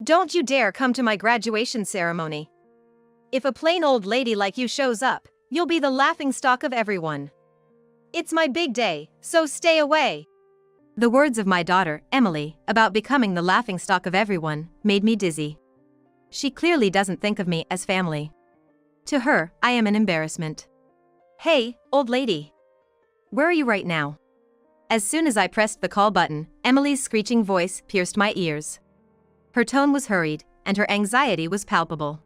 Don't you dare come to my graduation ceremony. If a plain old lady like you shows up, you'll be the laughingstock of everyone. It's my big day, so stay away. The words of my daughter, Emily, about becoming the laughingstock of everyone, made me dizzy. She clearly doesn't think of me as family. To her, I am an embarrassment. Hey, old lady. Where are you right now? As soon as I pressed the call button, Emily's screeching voice pierced my ears. Her tone was hurried, and her anxiety was palpable.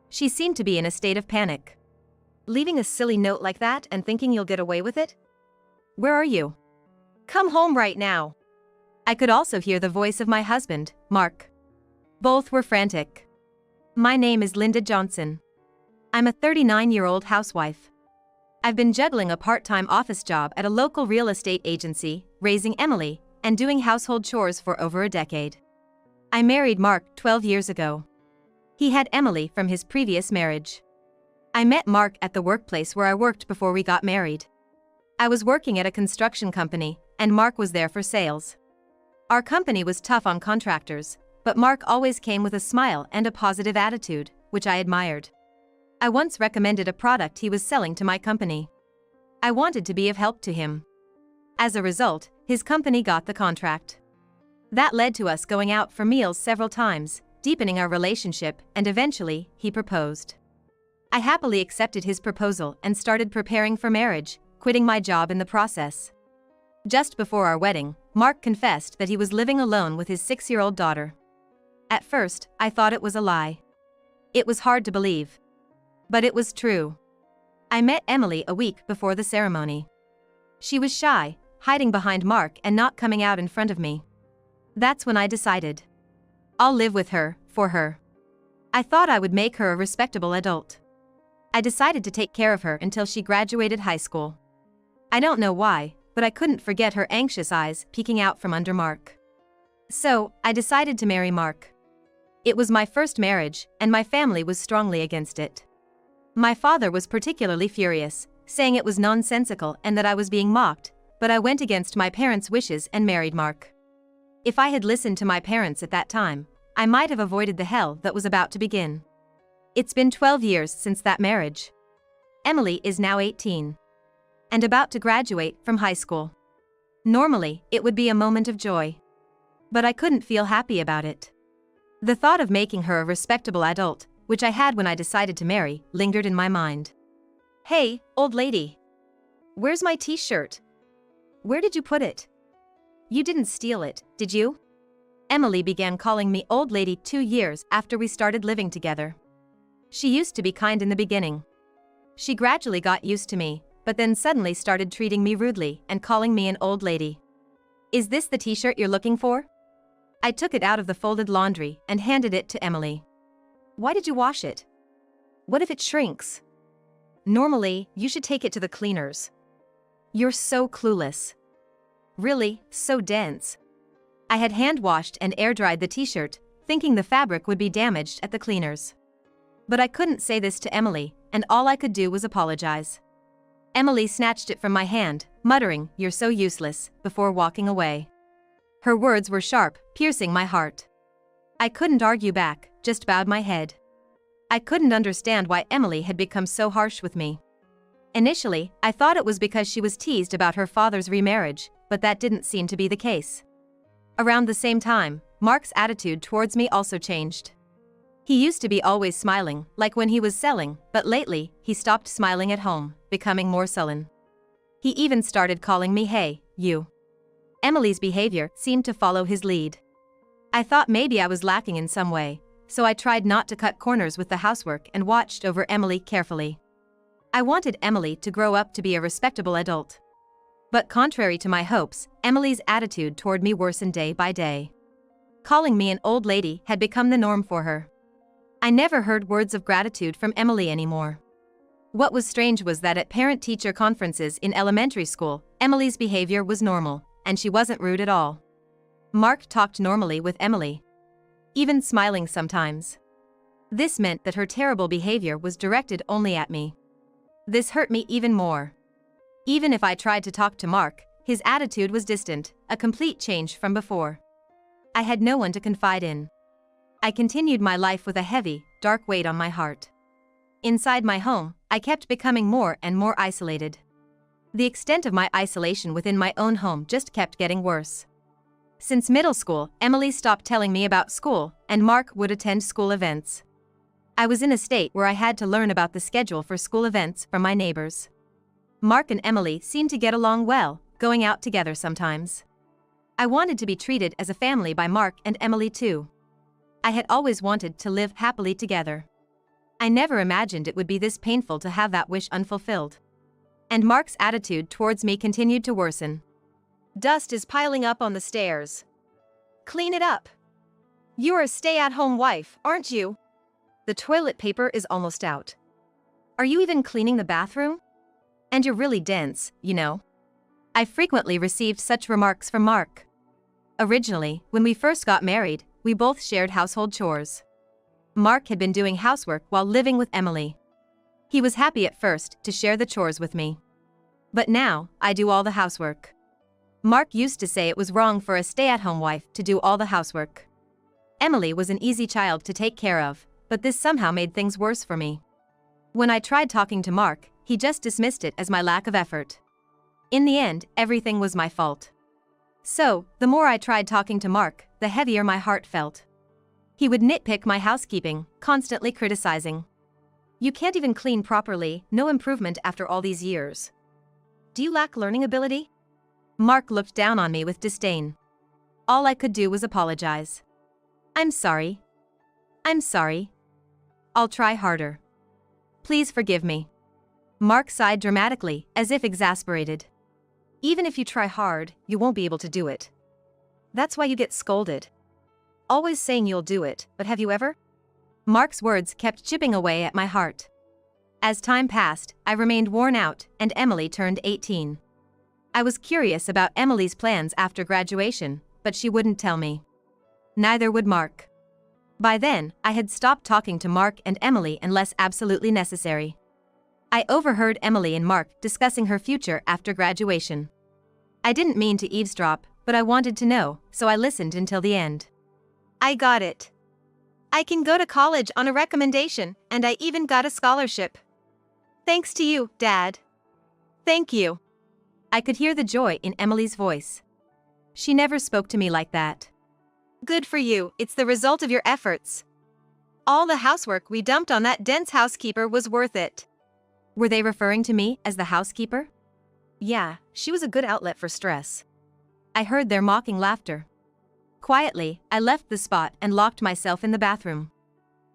She seemed to be in a state of panic. Leaving a silly note like that and thinking you'll get away with it? Where are you? Come home right now. I could also hear the voice of my husband, Mark. Both were frantic. My name is Linda Johnson. I'm a 39-year-old housewife. I've been juggling a part-time office job at a local real estate agency, raising Emily, and doing household chores for over a decade. I married Mark 12 years ago. He had Emily from his previous marriage. I met Mark at the workplace where I worked before we got married. I was working at a construction company, and Mark was there for sales. Our company was tough on contractors, but Mark always came with a smile and a positive attitude, which I admired. I once recommended a product he was selling to my company. I wanted to be of help to him. As a result, his company got the contract. That led to us going out for meals several times, deepening our relationship, and eventually, he proposed. I happily accepted his proposal and started preparing for marriage, quitting my job in the process. Just before our wedding, Mark confessed that he was living alone with his 6-year-old daughter. At first, I thought it was a lie. It was hard to believe. But it was true. I met Emily a week before the ceremony. She was shy, hiding behind Mark and not coming out in front of me. That's when I decided. I'll live with her, for her. I thought I would make her a respectable adult. I decided to take care of her until she graduated high school. I don't know why, but I couldn't forget her anxious eyes peeking out from under Mark. So, I decided to marry Mark. It was my first marriage, and my family was strongly against it. My father was particularly furious, saying it was nonsensical and that I was being mocked, but I went against my parents' wishes and married Mark. If I had listened to my parents at that time, I might have avoided the hell that was about to begin. It's been 12 years since that marriage. Emily is now 18. And about to graduate from high school. Normally, it would be a moment of joy. But I couldn't feel happy about it. The thought of making her a respectable adult, which I had when I decided to marry, lingered in my mind. Hey, old lady. Where's my t-shirt? Where did you put it? You didn't steal it, did you? Emily began calling me old lady 2 years after we started living together. She used to be kind in the beginning. She gradually got used to me, but then suddenly started treating me rudely and calling me an old lady. Is this the t-shirt you're looking for? I took it out of the folded laundry and handed it to Emily. Why did you wash it? What if it shrinks? Normally, you should take it to the cleaners. You're so clueless. Really, so dense. I had hand-washed and air-dried the t-shirt, thinking the fabric would be damaged at the cleaners. But I couldn't say this to Emily, and all I could do was apologize. Emily snatched it from my hand, muttering, "You're so useless," before walking away. Her words were sharp, piercing my heart. I couldn't argue back, just bowed my head. I couldn't understand why Emily had become so harsh with me. Initially, I thought it was because she was teased about her father's remarriage, but that didn't seem to be the case. Around the same time, Mark's attitude towards me also changed. He used to be always smiling, like when he was selling, but lately, he stopped smiling at home, becoming more sullen. He even started calling me "Hey, you." Emily's behavior seemed to follow his lead. I thought maybe I was lacking in some way, so I tried not to cut corners with the housework and watched over Emily carefully. I wanted Emily to grow up to be a respectable adult. But contrary to my hopes, Emily's attitude toward me worsened day by day. Calling me an old lady had become the norm for her. I never heard words of gratitude from Emily anymore. What was strange was that at parent-teacher conferences in elementary school, Emily's behavior was normal, and she wasn't rude at all. Mark talked normally with Emily, even smiling sometimes. This meant that her terrible behavior was directed only at me. This hurt me even more. Even if I tried to talk to Mark, his attitude was distant, a complete change from before. I had no one to confide in. I continued my life with a heavy, dark weight on my heart. Inside my home, I kept becoming more and more isolated. The extent of my isolation within my own home just kept getting worse. Since middle school, Emily stopped telling me about school, and Mark would attend school events. I was in a state where I had to learn about the schedule for school events from my neighbors. Mark and Emily seemed to get along well, going out together sometimes. I wanted to be treated as a family by Mark and Emily too. I had always wanted to live happily together. I never imagined it would be this painful to have that wish unfulfilled. And Mark's attitude towards me continued to worsen. Dust is piling up on the stairs. Clean it up. You're a stay-at-home wife, aren't you? The toilet paper is almost out. Are you even cleaning the bathroom? And you're really dense, you know. I frequently received such remarks from Mark. Originally, when we first got married, we both shared household chores. Mark had been doing housework while living with Emily. He was happy at first to share the chores with me. But now, I do all the housework. Mark used to say it was wrong for a stay-at-home wife to do all the housework. Emily was an easy child to take care of, but this somehow made things worse for me. When I tried talking to Mark, he just dismissed it as my lack of effort. In the end, everything was my fault. So, the more I tried talking to Mark, the heavier my heart felt. He would nitpick my housekeeping, constantly criticizing. You can't even clean properly, no improvement after all these years. Do you lack learning ability? Mark looked down on me with disdain. All I could do was apologize. I'm sorry. I'm sorry. I'll try harder. Please forgive me. Mark sighed dramatically, as if exasperated. Even if you try hard, you won't be able to do it. That's why you get scolded. Always saying you'll do it, but have you ever? Mark's words kept chipping away at my heart. As time passed, I remained worn out, and Emily turned 18. I was curious about Emily's plans after graduation, but she wouldn't tell me. Neither would Mark. By then, I had stopped talking to Mark and Emily unless absolutely necessary. I overheard Emily and Mark discussing her future after graduation. I didn't mean to eavesdrop, but I wanted to know, so I listened until the end. I got it. I can go to college on a recommendation, and I even got a scholarship. Thanks to you, Dad. Thank you. I could hear the joy in Emily's voice. She never spoke to me like that. Good for you, it's the result of your efforts. All the housework we dumped on that dense housekeeper was worth it. Were they referring to me as the housekeeper? Yeah, she was a good outlet for stress. I heard their mocking laughter. Quietly, I left the spot and locked myself in the bathroom.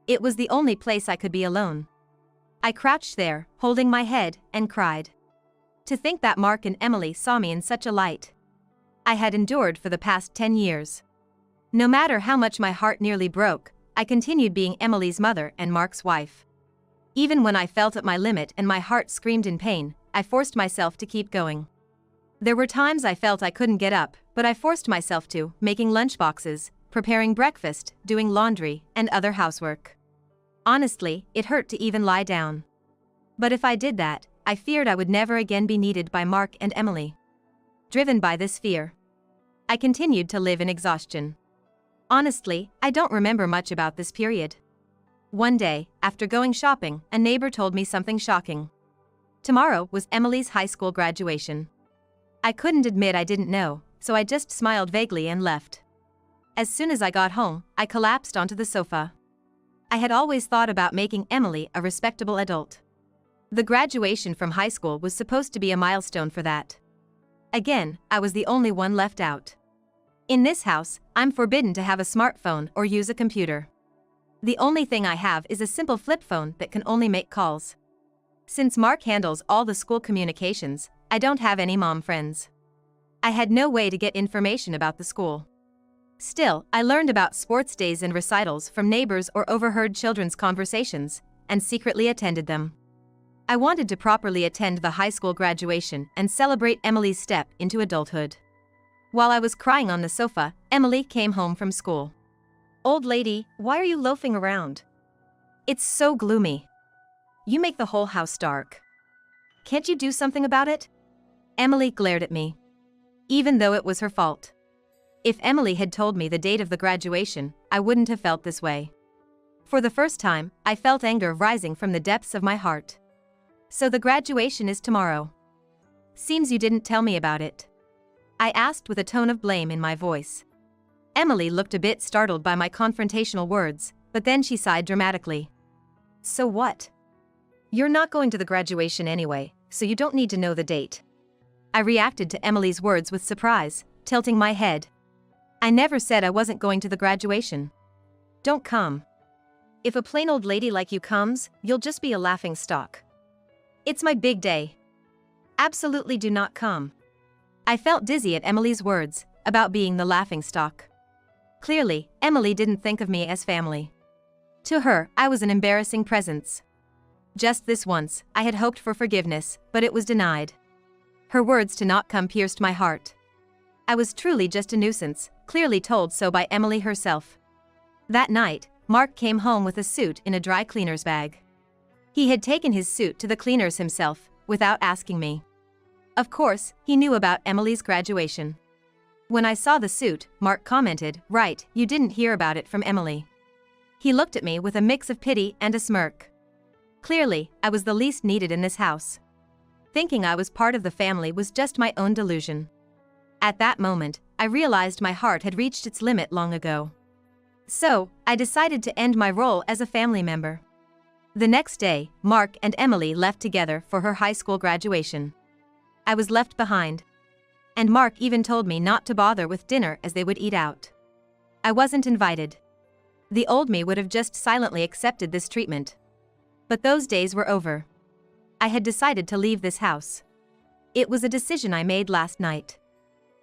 It was the only place I could be alone. I crouched there, holding my head, and cried. To think that Mark and Emily saw me in such a light. I had endured for the past 10 years. No matter how much my heart nearly broke, I continued being Emily's mother and Mark's wife. Even when I felt at my limit and my heart screamed in pain, I forced myself to keep going. There were times I felt I couldn't get up, but I forced myself to, making lunchboxes, preparing breakfast, doing laundry, and other housework. Honestly, it hurt to even lie down. But if I did that, I feared I would never again be needed by Mark and Emily. Driven by this fear, I continued to live in exhaustion. Honestly, I don't remember much about this period. One day, after going shopping, a neighbor told me something shocking. Tomorrow was Emily's high school graduation. I couldn't admit I didn't know, so I just smiled vaguely and left. As soon as I got home, I collapsed onto the sofa. I had always thought about making Emily a respectable adult. The graduation from high school was supposed to be a milestone for that. Again, I was the only one left out. In this house, I'm forbidden to have a smartphone or use a computer. The only thing I have is a simple flip phone that can only make calls. Since Mark handles all the school communications, I don't have any mom friends. I had no way to get information about the school. Still, I learned about sports days and recitals from neighbors or overheard children's conversations, and secretly attended them. I wanted to properly attend the high school graduation and celebrate Emily's step into adulthood. While I was crying on the sofa, Emily came home from school. Old lady, why are you loafing around? It's so gloomy. You make the whole house dark. Can't you do something about it? Emily glared at me. Even though it was her fault. If Emily had told me the date of the graduation, I wouldn't have felt this way. For the first time, I felt anger rising from the depths of my heart. So the graduation is tomorrow. Seems you didn't tell me about it. I asked with a tone of blame in my voice. Emily looked a bit startled by my confrontational words, but then she sighed dramatically. So what? You're not going to the graduation anyway, so you don't need to know the date. I reacted to Emily's words with surprise, tilting my head. I never said I wasn't going to the graduation. Don't come. If a plain old lady like you comes, you'll just be a laughing stock. It's my big day. Absolutely do not come. I felt dizzy at Emily's words, about being the laughing stock. Clearly, Emily didn't think of me as family. To her, I was an embarrassing presence. Just this once, I had hoped for forgiveness, but it was denied. Her words to not come pierced my heart. I was truly just a nuisance, clearly told so by Emily herself. That night, Mark came home with a suit in a dry cleaner's bag. He had taken his suit to the cleaners himself, without asking me. Of course, he knew about Emily's graduation. When I saw the suit, Mark commented, "Right, you didn't hear about it from Emily." He looked at me with a mix of pity and a smirk. Clearly, I was the least needed in this house. Thinking I was part of the family was just my own delusion. At that moment, I realized my heart had reached its limit long ago. So, I decided to end my role as a family member. The next day, Mark and Emily left together for her high school graduation. I was left behind. And Mark even told me not to bother with dinner as they would eat out. I wasn't invited. The old me would have just silently accepted this treatment. But those days were over. I had decided to leave this house. It was a decision I made last night.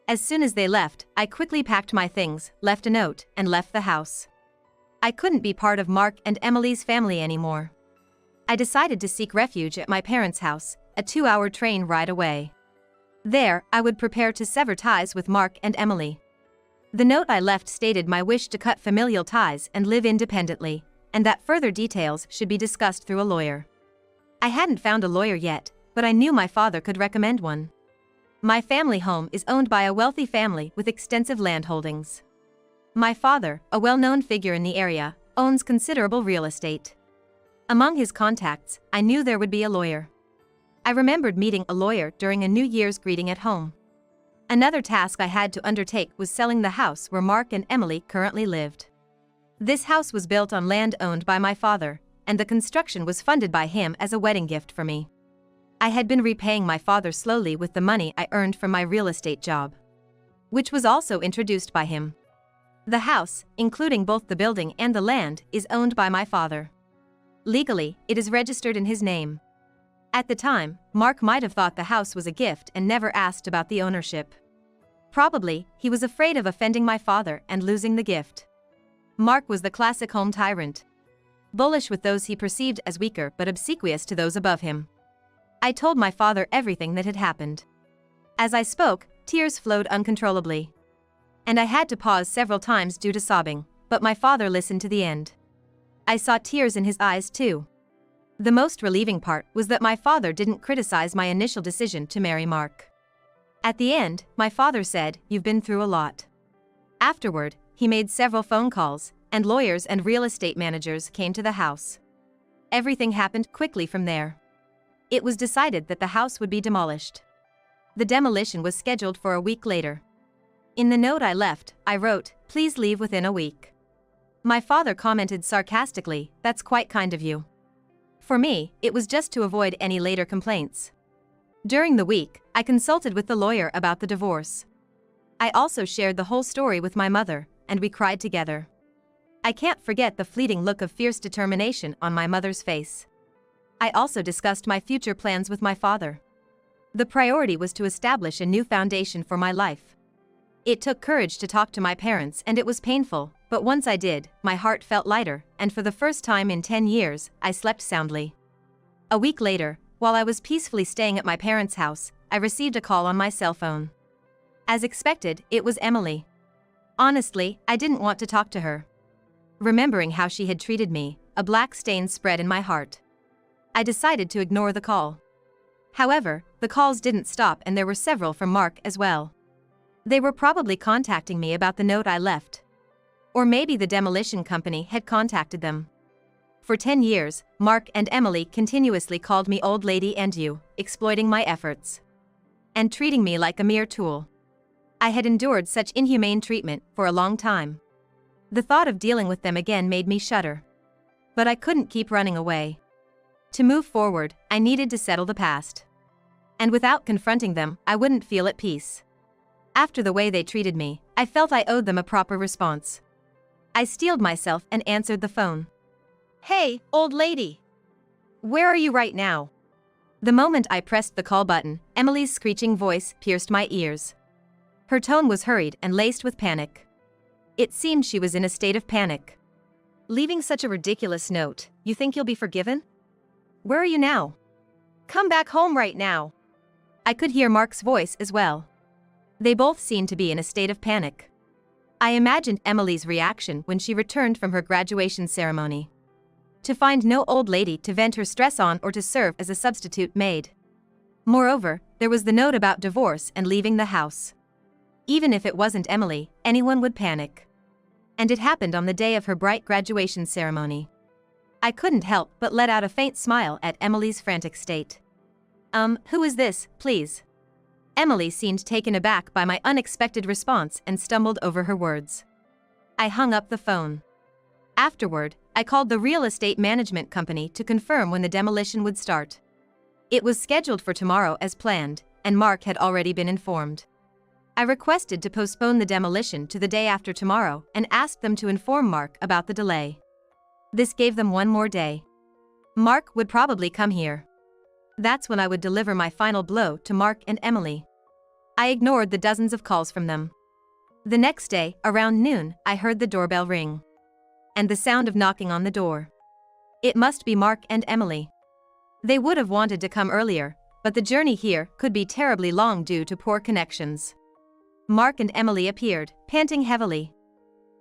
As soon as they left, I quickly packed my things, left a note, and left the house. I couldn't be part of Mark and Emily's family anymore. I decided to seek refuge at my parents' house, a 2-hour train ride away. There, I would prepare to sever ties with Mark and Emily. The note I left stated my wish to cut familial ties and live independently, and that further details should be discussed through a lawyer. I hadn't found a lawyer yet, but I knew my father could recommend one. My family home is owned by a wealthy family with extensive land holdings. My father, a well-known figure in the area, owns considerable real estate. Among his contacts, I knew there would be a lawyer. I remembered meeting a lawyer during a New Year's greeting at home. Another task I had to undertake was selling the house where Mark and Emily currently lived. This house was built on land owned by my father, and the construction was funded by him as a wedding gift for me. I had been repaying my father slowly with the money I earned from my real estate job, which was also introduced by him. The house, including both the building and the land, is owned by my father. Legally, it is registered in his name. At the time, Mark might have thought the house was a gift and never asked about the ownership. Probably, he was afraid of offending my father and losing the gift. Mark was the classic home tyrant. Bullish with those he perceived as weaker but obsequious to those above him. I told my father everything that had happened. As I spoke, tears flowed uncontrollably. And I had to pause several times due to sobbing, but my father listened to the end. I saw tears in his eyes too. The most relieving part was that my father didn't criticize my initial decision to marry Mark. At the end, my father said, "You've been through a lot." Afterward, he made several phone calls, and lawyers and real estate managers came to the house. Everything happened quickly from there. It was decided that the house would be demolished. The demolition was scheduled for a week later. In the note I left, I wrote, "Please leave within a week." My father commented sarcastically, "That's quite kind of you." For me, it was just to avoid any later complaints. During the week, I consulted with the lawyer about the divorce. I also shared the whole story with my mother, and we cried together. I can't forget the fleeting look of fierce determination on my mother's face. I also discussed my future plans with my father. The priority was to establish a new foundation for my life. It took courage to talk to my parents, and it was painful, but once I did, my heart felt lighter, and for the first time in 10 years, I slept soundly. A week later, while I was peacefully staying at my parents' house, I received a call on my cell phone. As expected, it was Emily. Honestly, I didn't want to talk to her. Remembering how she had treated me, a black stain spread in my heart. I decided to ignore the call. However, the calls didn't stop, and there were several from Mark as well. They were probably contacting me about the note I left. Or maybe the demolition company had contacted them. For 10 years, Mark and Emily continuously called me old lady and you, exploiting my efforts. And treating me like a mere tool. I had endured such inhumane treatment for a long time. The thought of dealing with them again made me shudder. But I couldn't keep running away. To move forward, I needed to settle the past. And without confronting them, I wouldn't feel at peace. After the way they treated me, I felt I owed them a proper response. I steeled myself and answered the phone. "Hey, old lady. Where are you right now?" The moment I pressed the call button, Emily's screeching voice pierced my ears. Her tone was hurried and laced with panic. It seemed she was in a state of panic. "Leaving such a ridiculous note, you think you'll be forgiven? Where are you now? Come back home right now." I could hear Mark's voice as well. They both seemed to be in a state of panic. I imagined Emily's reaction when she returned from her graduation ceremony. To find no old lady to vent her stress on or to serve as a substitute maid. Moreover, there was the note about divorce and leaving the house. Even if it wasn't Emily, anyone would panic. And it happened on the day of her bright graduation ceremony. I couldn't help but let out a faint smile at Emily's frantic state. Who is this, please?" Emily seemed taken aback by my unexpected response and stumbled over her words. I hung up the phone. Afterward, I called the real estate management company to confirm when the demolition would start. It was scheduled for tomorrow as planned, and Mark had already been informed. I requested to postpone the demolition to the day after tomorrow and asked them to inform Mark about the delay. This gave them one more day. Mark would probably come here. That's when I would deliver my final blow to Mark and Emily. I ignored the dozens of calls from them. The next day, around noon, I heard the doorbell ring. And the sound of knocking on the door. It must be Mark and Emily. They would have wanted to come earlier, but the journey here could be terribly long due to poor connections. Mark and Emily appeared, panting heavily.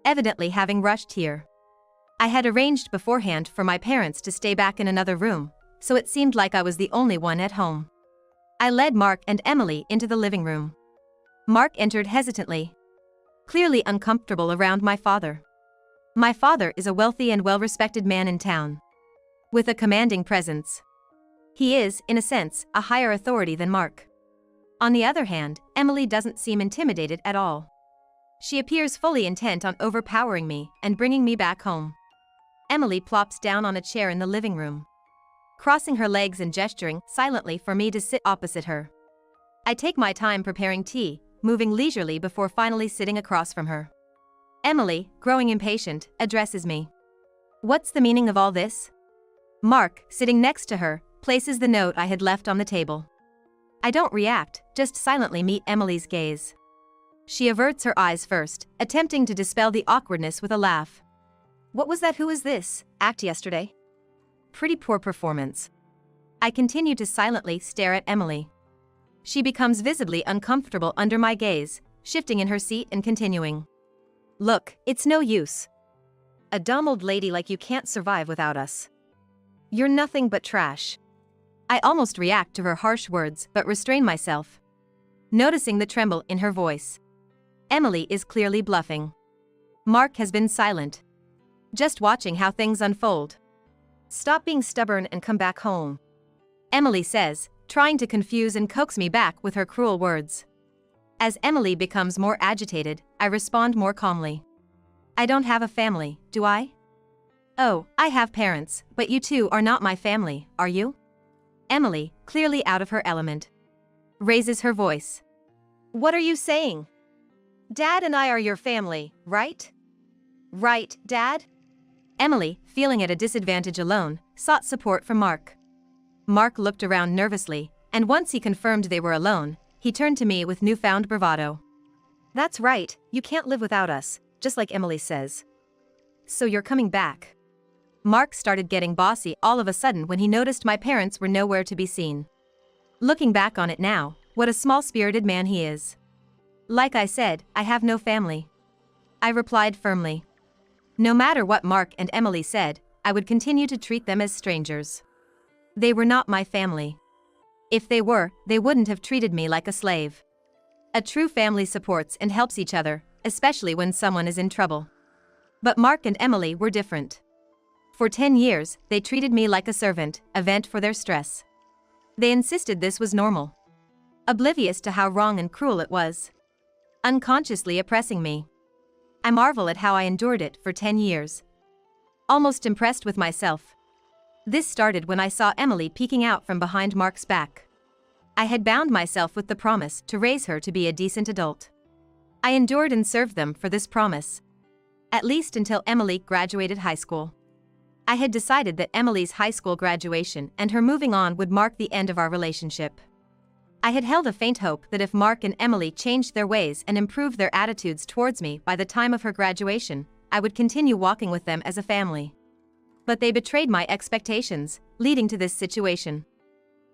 Evidently having rushed here. I had arranged beforehand for my parents to stay back in another room, so it seemed like I was the only one at home. I led Mark and Emily into the living room. Mark entered hesitantly. Clearly uncomfortable around my father. My father is a wealthy and well-respected man in town. With a commanding presence. He is, in a sense, a higher authority than Mark. On the other hand, Emily doesn't seem intimidated at all. She appears fully intent on overpowering me and bringing me back home. Emily plops down on a chair in the living room, crossing her legs and gesturing silently for me to sit opposite her. I take my time preparing tea, moving leisurely before finally sitting across from her. Emily, growing impatient, addresses me. "What's the meaning of all this?" Mark, sitting next to her, places the note I had left on the table. I don't react, just silently meet Emily's gaze. She averts her eyes first, attempting to dispel the awkwardness with a laugh. "What was that 'who is this' act yesterday? Pretty poor performance." I continue to silently stare at Emily. She becomes visibly uncomfortable under my gaze, shifting in her seat and continuing. "Look, it's no use. A dumb old lady like you can't survive without us. You're nothing but trash." I almost react to her harsh words but restrain myself, noticing the tremble in her voice. Emily is clearly bluffing. Mark has been silent, just watching how things unfold. "Stop being stubborn and come back home," Emily says, trying to confuse and coax me back with her cruel words. As Emily becomes more agitated, I respond more calmly. "I don't have a family, do I?" "Oh, I have parents, but you two are not my family, are you?" Emily, clearly out of her element, raises her voice. "What are you saying? Dad and I are your family, right? Right, Dad?" Emily, feeling at a disadvantage alone, sought support from Mark. Mark looked around nervously, and once he confirmed they were alone, he turned to me with newfound bravado. "That's right, you can't live without us, just like Emily says. So you're coming back." Mark started getting bossy all of a sudden when he noticed my parents were nowhere to be seen. Looking back on it now, what a small-spirited man he is. "Like I said, I have no family," I replied firmly. No matter what Mark and Emily said, I would continue to treat them as strangers. They were not my family. If they were, they wouldn't have treated me like a slave. A true family supports and helps each other, especially when someone is in trouble. But Mark and Emily were different. For 10 years, they treated me like a servant, a vent for their stress. They insisted this was normal. Oblivious to how wrong and cruel it was. Unconsciously oppressing me. I marvel at how I endured it for 10 years. Almost impressed with myself. This started when I saw Emily peeking out from behind Mark's back. I had bound myself with the promise to raise her to be a decent adult. I endured and served them for this promise. At least until Emily graduated high school. I had decided that Emily's high school graduation and her moving on would mark the end of our relationship. I had held a faint hope that if Mark and Emily changed their ways and improved their attitudes towards me by the time of her graduation, I would continue walking with them as a family. But they betrayed my expectations, leading to this situation.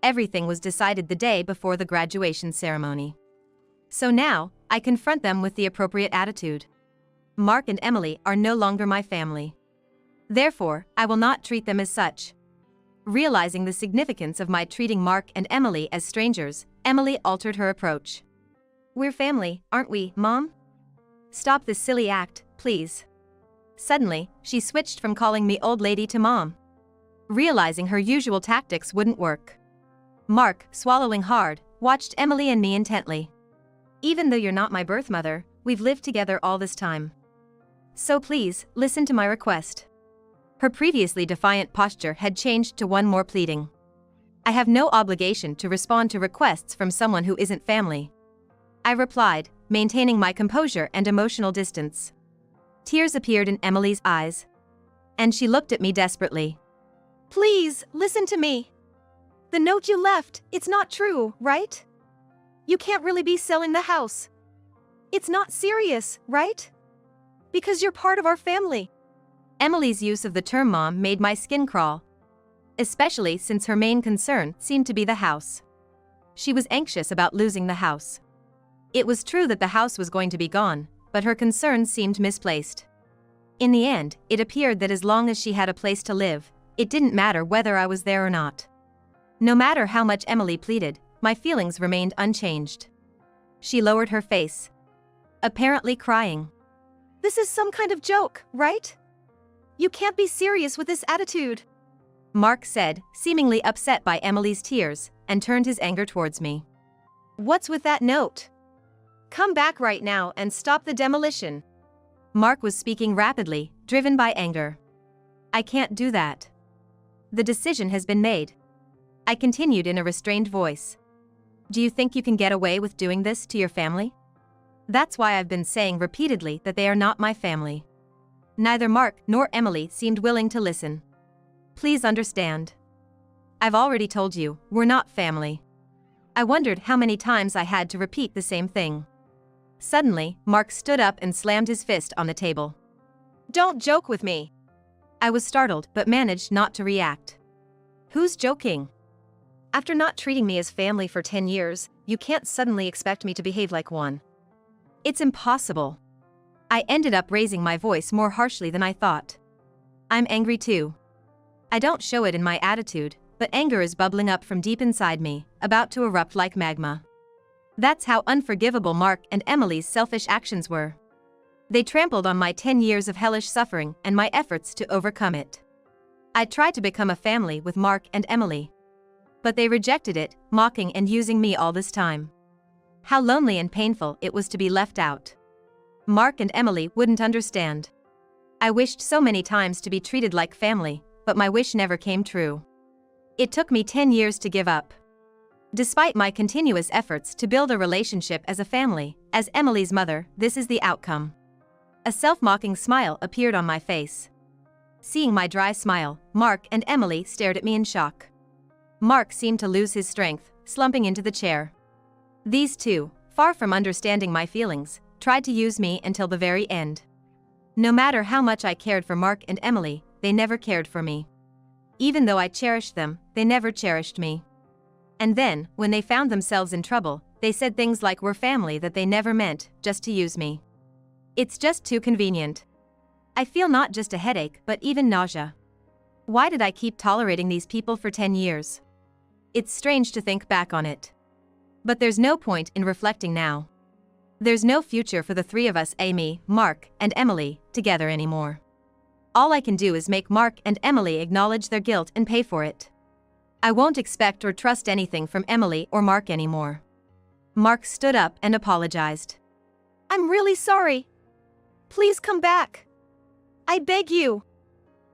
Everything was decided the day before the graduation ceremony. So now, I confront them with the appropriate attitude. Mark and Emily are no longer my family. Therefore, I will not treat them as such. Realizing the significance of my treating Mark and Emily as strangers, Emily altered her approach. "We're family, aren't we, Mom? Stop this silly act, please." Suddenly, she switched from calling me old lady to Mom. Realizing her usual tactics wouldn't work. Mark, swallowing hard, watched Emily and me intently. "Even though you're not my birth mother, we've lived together all this time. So please, listen to my request." Her previously defiant posture had changed to one more pleading. "I have no obligation to respond to requests from someone who isn't family," I replied, maintaining my composure and emotional distance. Tears appeared in Emily's eyes. And she looked at me desperately. "Please, listen to me. The note you left, it's not true, right? You can't really be selling the house. It's not serious, right? Because you're part of our family." Emily's use of the term mom made my skin crawl. Especially since her main concern seemed to be the house. She was anxious about losing the house. It was true that the house was going to be gone, but her concerns seemed misplaced. In the end, it appeared that as long as she had a place to live, it didn't matter whether I was there or not. No matter how much Emily pleaded, my feelings remained unchanged. She lowered her face. Apparently crying. "This is some kind of joke, right? You can't be serious with this attitude," Mark said, seemingly upset by Emily's tears, and turned his anger towards me. "What's with that note? Come back right now and stop the demolition." Mark was speaking rapidly, driven by anger. "I can't do that. The decision has been made," I continued in a restrained voice. "Do you think you can get away with doing this to your family? That's why I've been saying repeatedly that they are not my family." Neither Mark nor Emily seemed willing to listen. "Please understand. I've already told you, we're not family." I wondered how many times I had to repeat the same thing. Suddenly, Mark stood up and slammed his fist on the table. "Don't joke with me." I was startled but managed not to react. "Who's joking? After not treating me as family for 10 years, you can't suddenly expect me to behave like one. It's impossible." I ended up raising my voice more harshly than I thought. "I'm angry too. I don't show it in my attitude, but anger is bubbling up from deep inside me, about to erupt like magma. That's how unforgivable Mark and Emily's selfish actions were. They trampled on my 10 years of hellish suffering and my efforts to overcome it. I tried to become a family with Mark and Emily. But they rejected it, mocking and using me all this time. How lonely and painful it was to be left out. Mark and Emily wouldn't understand. I wished so many times to be treated like family, but my wish never came true. It took me 10 years to give up. Despite my continuous efforts to build a relationship as a family, as Emily's mother, this is the outcome." A self-mocking smile appeared on my face. Seeing my dry smile, Mark and Emily stared at me in shock. Mark seemed to lose his strength, slumping into the chair. These two, far from understanding my feelings, tried to use me until the very end. No matter how much I cared for Mark and Emily, they never cared for me. Even though I cherished them, they never cherished me. And then, when they found themselves in trouble, they said things like we're family that they never meant, just to use me. It's just too convenient. I feel not just a headache but even nausea. Why did I keep tolerating these people for 10 years? It's strange to think back on it. But there's no point in reflecting now. There's no future for the three of us, Amy, Mark, and Emily, together anymore. All I can do is make Mark and Emily acknowledge their guilt and pay for it. I won't expect or trust anything from Emily or Mark anymore. Mark stood up and apologized. I'm really sorry. Please come back. I beg you.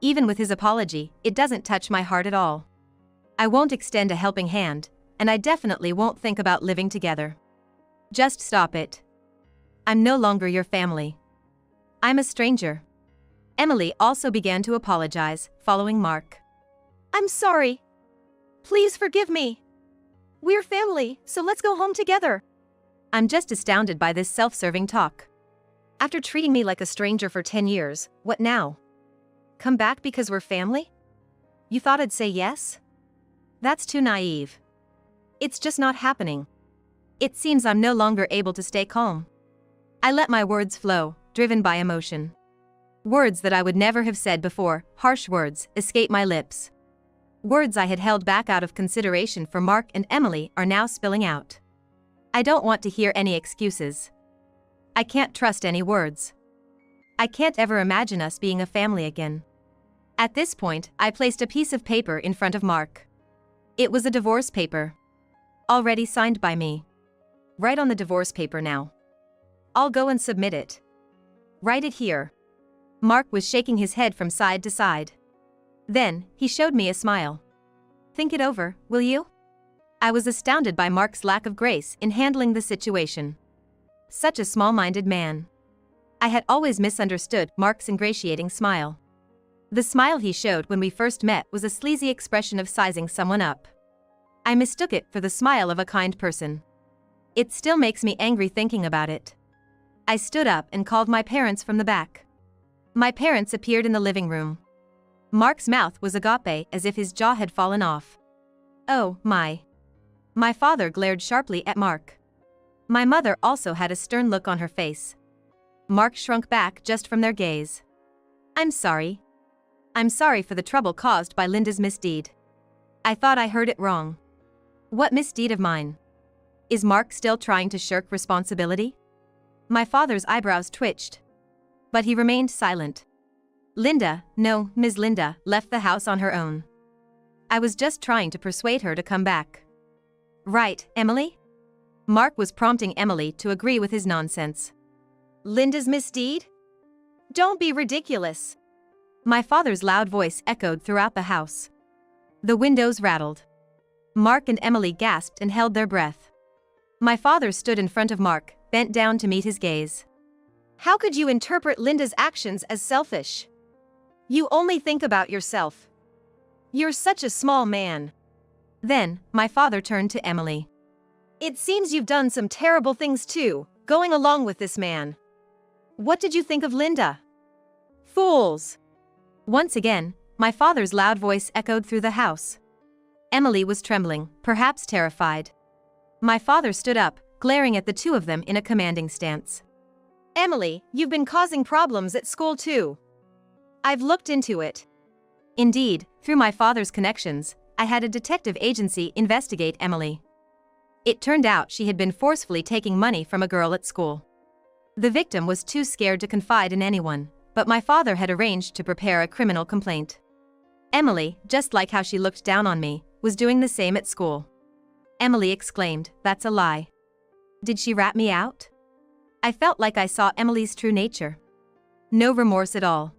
Even with his apology, it doesn't touch my heart at all. I won't extend a helping hand, and I definitely won't think about living together. Just stop it. I'm no longer your family. I'm a stranger. Emily also began to apologize, following Mark. I'm sorry. Please forgive me. We're family, so let's go home together. I'm just astounded by this self-serving talk. After treating me like a stranger for 10 years, what now? Come back because we're family? You thought I'd say yes? That's too naive. It's just not happening. It seems I'm no longer able to stay calm. I let my words flow, driven by emotion. Words that I would never have said before, harsh words, escape my lips. Words I had held back out of consideration for Mark and Emily are now spilling out. I don't want to hear any excuses. I can't trust any words. I can't ever imagine us being a family again. At this point, I placed a piece of paper in front of Mark. It was a divorce paper. Already signed by me. Write on the divorce paper now. I'll go and submit it. Write it here. Mark was shaking his head from side to side. Then, he showed me a smile. Think it over, will you? I was astounded by Mark's lack of grace in handling the situation. Such a small-minded man. I had always misunderstood Mark's ingratiating smile. The smile he showed when we first met was a sleazy expression of sizing someone up. I mistook it for the smile of a kind person. It still makes me angry thinking about it. I stood up and called my parents from the back. My parents appeared in the living room. Mark's mouth was agape as if his jaw had fallen off. Oh, my. My father glared sharply at Mark. My mother also had a stern look on her face. Mark shrunk back just from their gaze. I'm sorry. I'm sorry for the trouble caused by Linda's misdeed. I thought I heard it wrong. What misdeed of mine? Is Mark still trying to shirk responsibility? My father's eyebrows twitched. But he remained silent. Linda, no, Ms. Linda, left the house on her own. I was just trying to persuade her to come back. Right, Emily? Mark was prompting Emily to agree with his nonsense. Linda's misdeed? Don't be ridiculous. My father's loud voice echoed throughout the house. The windows rattled. Mark and Emily gasped and held their breath. My father stood in front of Mark, bent down to meet his gaze. How could you interpret Linda's actions as selfish? You only think about yourself. You're such a small man. Then, my father turned to Emily. It seems you've done some terrible things too, going along with this man. What did you think of Linda? Fools! Once again, my father's loud voice echoed through the house. Emily was trembling, perhaps terrified. My father stood up, glaring at the two of them in a commanding stance. Emily, you've been causing problems at school too. I've looked into it. Indeed, through my father's connections, I had a detective agency investigate Emily. It turned out she had been forcefully taking money from a girl at school. The victim was too scared to confide in anyone, but my father had arranged to prepare a criminal complaint. Emily, just like how she looked down on me, was doing the same at school. Emily exclaimed, "That's a lie." Did she rat me out? I felt like I saw Emily's true nature. No remorse at all.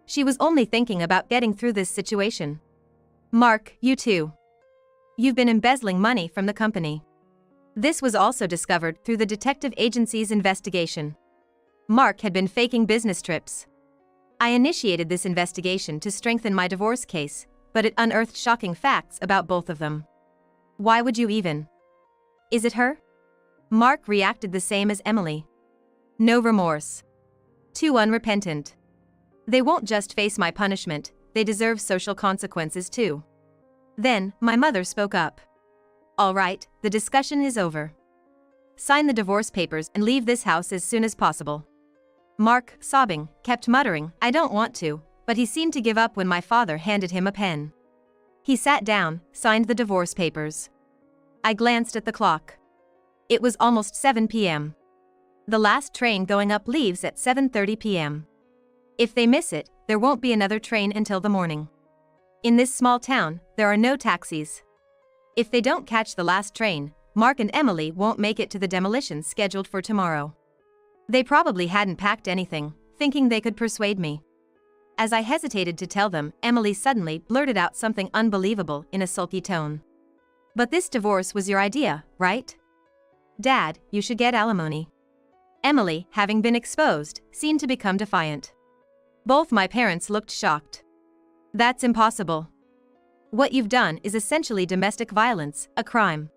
She was only thinking about getting through this situation. Mark, you too. You've been embezzling money from the company. This was also discovered through the detective agency's investigation. Mark had been faking business trips. I initiated this investigation to strengthen my divorce case, but it unearthed shocking facts about both of them. Why would you even? Is it her? Mark reacted the same as Emily. No remorse. Too unrepentant. They won't just face my punishment, they deserve social consequences too. Then, my mother spoke up. All right, the discussion is over. Sign the divorce papers and leave this house as soon as possible. Mark, sobbing, kept muttering, I don't want to, but he seemed to give up when my father handed him a pen. He sat down, signed the divorce papers. I glanced at the clock. It was almost 7 p.m. The last train going up leaves at 7:30 p.m. If they miss it, there won't be another train until the morning. In this small town, there are no taxis. If they don't catch the last train, Mark and Emily won't make it to the demolition scheduled for tomorrow. They probably hadn't packed anything, thinking they could persuade me. As I hesitated to tell them, Emily suddenly blurted out something unbelievable in a sulky tone. "But this divorce was your idea, right? Dad, you should get alimony." Emily, having been exposed, seemed to become defiant. Both my parents looked shocked. "That's impossible. What you've done is essentially domestic violence, a crime."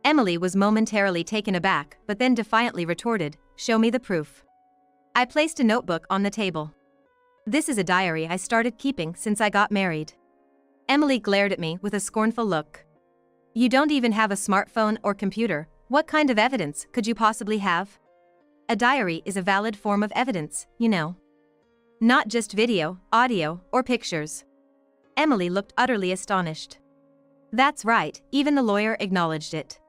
Emily was momentarily taken aback, but then defiantly retorted, "Show me the proof." I placed a notebook on the table. "This is a diary I started keeping since I got married." Emily glared at me with a scornful look. "You don't even have a smartphone or computer. What kind of evidence could you possibly have? A diary is a valid form of evidence, you know. Not just video, audio, or pictures." Emily looked utterly astonished. "That's right, even the lawyer acknowledged it.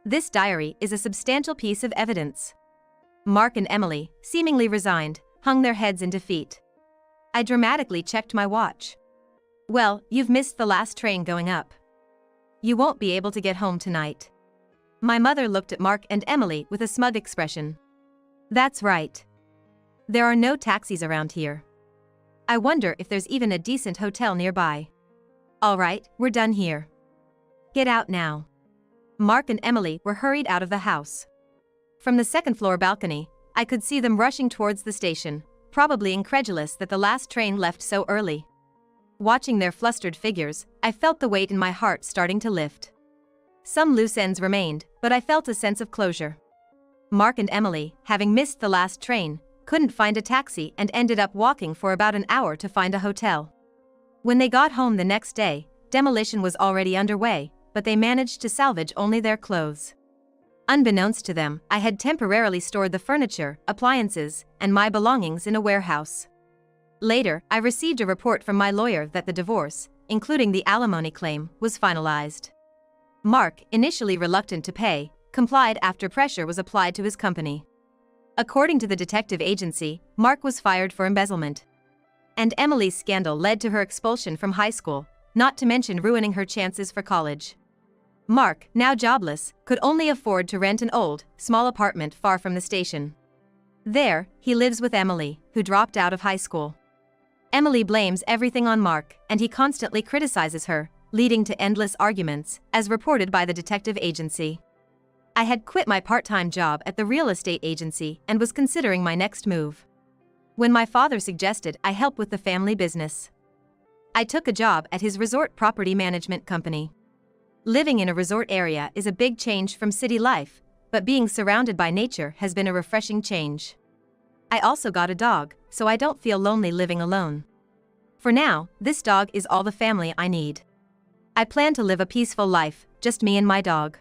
This diary is a substantial piece of evidence." Mark and Emily, seemingly resigned, hung their heads in defeat. I dramatically checked my watch. "Well, you've missed the last train going up. You won't be able to get home tonight." My mother looked at Mark and Emily with a smug expression. "That's right. There are no taxis around here. I wonder if there's even a decent hotel nearby. All right, we're done here. Get out now." Mark and Emily were hurried out of the house. From the second-floor balcony, I could see them rushing towards the station, probably incredulous that the last train left so early. Watching their flustered figures, I felt the weight in my heart starting to lift. Some loose ends remained, but I felt a sense of closure. Mark and Emily, having missed the last train, couldn't find a taxi and ended up walking for about an hour to find a hotel. When they got home the next day, demolition was already underway, but they managed to salvage only their clothes. Unbeknownst to them, I had temporarily stored the furniture, appliances, and my belongings in a warehouse. Later, I received a report from my lawyer that the divorce, including the alimony claim, was finalized. Mark, initially reluctant to pay, complied after pressure was applied to his company. According to the detective agency, Mark was fired for embezzlement. And Emily's scandal led to her expulsion from high school, not to mention ruining her chances for college. Mark, now jobless, could only afford to rent an old, small apartment far from the station. There, he lives with Emily, who dropped out of high school. Emily blames everything on Mark, and he constantly criticizes her, leading to endless arguments, as reported by the detective agency. I had quit my part-time job at the real estate agency and was considering my next move, when my father suggested I help with the family business. I took a job at his resort property management company. Living in a resort area is a big change from city life, but being surrounded by nature has been a refreshing change. I also got a dog, so I don't feel lonely living alone. For now, this dog is all the family I need. I plan to live a peaceful life, just me and my dog.